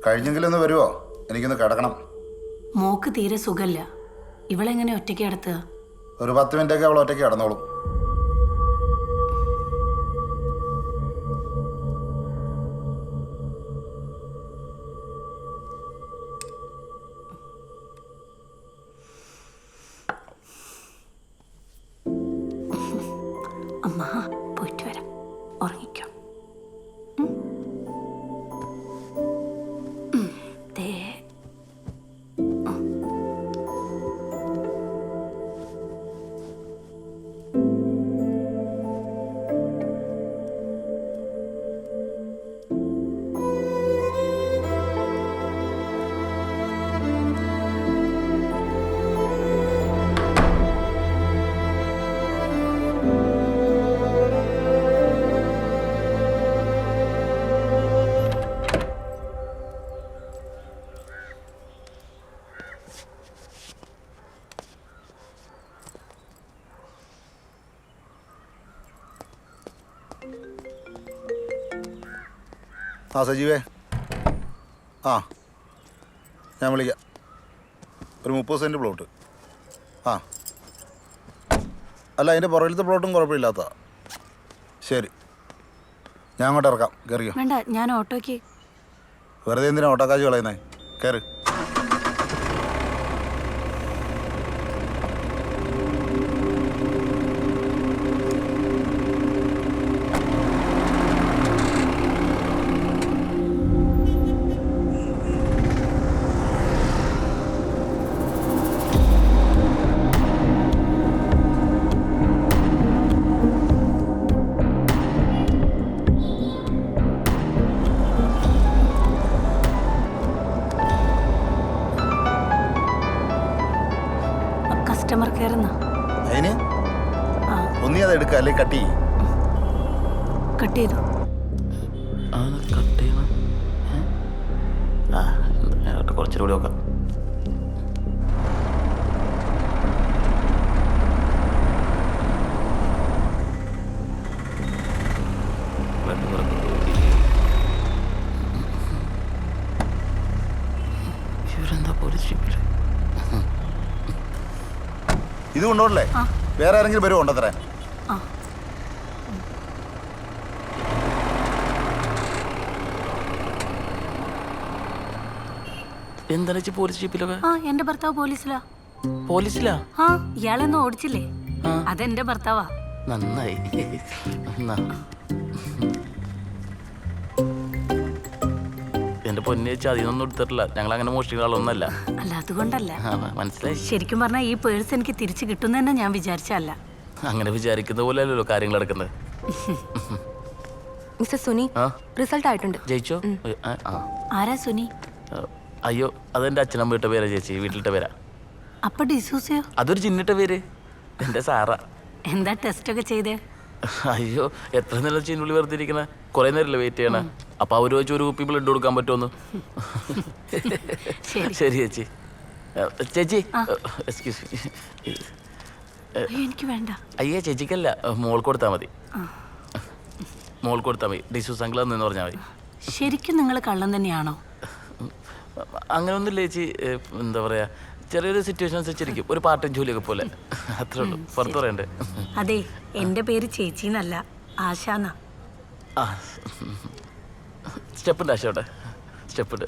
കഴിഞ്ഞെങ്കിലും ഒന്ന് വരുമോ? എനിക്കൊന്ന് കിടക്കണം. മോക്ക് തീരെ സുഖമില്ല. ഇവളെങ്ങനെ ഒറ്റയ്ക്ക് കിടത്തുക? ഒരു 10 മിനിറ്റൊക്കെ അവൾ ഒറ്റയ്ക്ക് കിടന്നോളും. അമ്മ പോയിട്ട് വരാം, ഉറങ്ങിക്കോ. ദേ ആ സജീവേ, ആ ഞാൻ വിളിക്കാം. ഒരു 30 സെൻറ്റ് പ്ലോട്ട്. ആ അല്ല, അതിൻ്റെ പുറകിലത്തെ പ്ലോട്ടും കുഴപ്പമില്ലാത്ത. ശരി, ഞാൻ അങ്ങോട്ട് ഇറക്കാം. കയറിയോ? വേണ്ട, ഞാൻ ഓട്ടോയ്ക്ക്. വെറുതെ എന്തിനാ ഓട്ടോക്കാശ് കളയുന്നേ? കയറി. കസ്റ്റമർ കെയർ എന്നാ. അതിന് ഒന്നി അത് എടുക്കുക, അല്ലെങ്കിൽ കട്ട് ചെയ്യും. കട്ട് ചെയ്തു. കട്ട് ചെയ്യണം. കുറച്ചുകൂടി നോക്കാം. ഇവരെന്താ പോലീസ് സ്റ്റേഷനിൽ? ഇത് കൊണ്ടോണ്ടല്ലേ? വേറെ ആരെങ്കിലും വരുമോ കൊണ്ടുതരാൻ? എന്താണ് പോലീസ് ജീപ്പിലൊക്കെ? എന്റെ ഭർത്താവ് പോലീസിലാ. പോലീസിലാ? ഇയാളെന്ന് ഓടിച്ചില്ലേ, അതെന്റെ ഭർത്താവാ. നന്നായി. എന്റെ പൊന്നേച്ചി അതിനൊന്നും എടുത്തിട്ടില്ല. ഞങ്ങൾ അങ്ങനെ മോഷ്ടികളൊന്നല്ല. അല്ല, അതുകൊണ്ടല്ല. മനസ്സിലായി. ശരിക്കും പറഞ്ഞാൽ ഈ പേഴ്സ് എനിക്ക് തിരിച്ചു കിട്ടുന്ന തന്നെ ഞാൻ വിചാരിച്ചല്ല. അങ്ങനെ വിചാരിക്കുന്ന പോലെ അല്ലല്ലോ കാര്യങ്ങൾ നടക്കുന്നത്. മിസ്റ്റർ സുനി, റിസൾട്ട് ആയിട്ടുണ്ട്. ജയിച്ചോ? ആരാ സുനി? അയ്യോ, അതെന്റെ അച്ഛനമ്മയുടെ പേരാ ചേച്ചി, വീട്ടിലിട്ട പേരാ. അപ്പൊ ഡിസൂസയോ? അതൊരു ചിന്നിട്ട പേര്, എന്റെ സാറാ. എന്താ ടെസ്റ്റ് ഒക്കെ ചെയ്തേ? അയ്യോ, എത്ര നേരം ചിന്നുള്ളി വെറുതെ ഇരിക്കണ? കുറെ നേരല്ലേ വെയിറ്റ് ചെയ്യണ. അപ്പൊ അവര് വെച്ച് ഒരു കുപ്പി ബ്ലഡ് കൊടുക്കാൻ പറ്റുമെന്ന്. ശരി ചേച്ചി. ചേച്ചി എക്സ്ക്യൂസ് മീ. എനിക്ക് വേണ്ട. അയ്യേ, ചേച്ചിക്കല്ല, മോൾ കൊടുത്താൽ മതി. മോൾ കൊടുത്താൽ മതി. ഡിസൂസ് അങ്കിൾ എന്ന് പറഞ്ഞാൽ മതി. ശരിക്കും നിങ്ങൾ കള്ളം തന്നെയാണോ? അങ്ങനെയൊന്നുമില്ല ചേച്ചി. എന്താ പറയാ, ചെറിയൊരു സിറ്റുവേഷൻ അനുസരിച്ചിരിക്കും. ഒരു പാർട്ട് ടൈം ജോലിയൊക്കെ പോലെ, അത്രേ ഉള്ളൂ. പുറത്ത് പറയണ്ടേ? അതെ, എന്റെ പേര് ചേച്ചി എന്നല്ല, ആശാന്നാ. സ്റ്റെപ്പുണ്ട് ആശയോടെ, സ്റ്റെപ്പുണ്ട്.